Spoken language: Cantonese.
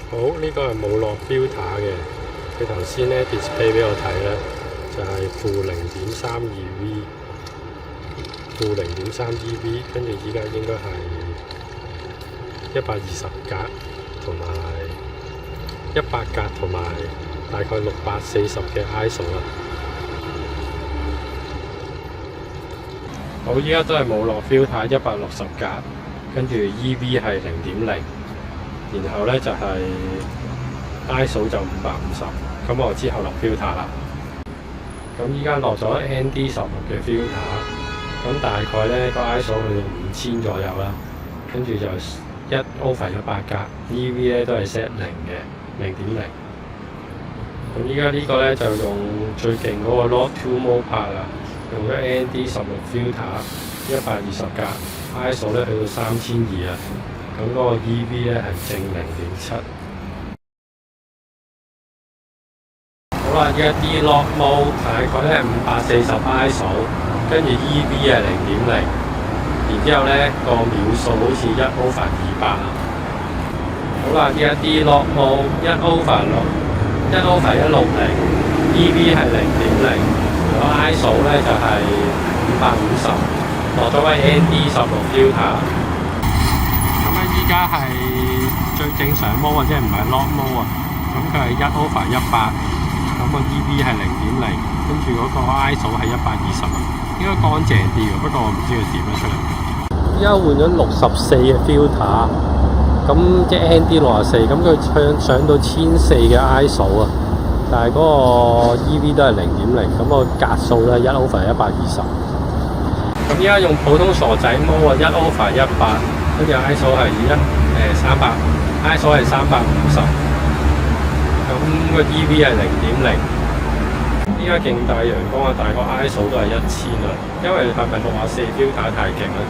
好，呢個係冇落 filter 嘅。佢頭先咧 display 俾我睇咧，就係-0.32V，-0.3 EV，跟住依家應該係120格同埋100格同埋大概640嘅 ISO 啦。好，依家都係冇落 filter 160格，跟住 EV 係0.0，然後咧就係、ISO 就550，咁我之後落 filter 啦。咁依家落咗 ND16嘅 filter，咁大概咧個 ISO 去到5000左右啦，跟住就1/100格 ，EV 咧都係 set 0嘅0.0。咁依家呢個咧就用最勁嗰個 Log2 Mopar 啦，用咗 ND16 filter 120格 ，ISO 咧去到3200啊，咁嗰個 EV 咧係正0.7。好啦，依家 D-Log Mode 大概咧540 ISO， 跟住 EV 係0.0，然之後咧個秒數好似1/200啊。好啦，依家 D-Log Mode 1/160，EV 係0.0，個 ISO 咧就係550，落咗位 ND16 filter。咁咧依家係最正常 mode 或者唔係 Log Mode 啊，咁佢係1/100。咁個 EV 係0.0，跟住嗰個 ISO 係120啊，應該乾淨啲嘅，不過我唔知佢點樣出嚟。依家換咗64嘅 filter，咁即係 ND64，咁佢上到1400嘅 ISO 啊，但係嗰個 EV 都係0.0，咁個格數咧1/120。咁依家用普通傻仔模啊1/100，跟住 ISO 係300，ISO 係350。咁個 EV 係0.0，依家勁大陽光啊，大個 ISO 都係1000啦，因為係咪64 filter 太勁咧？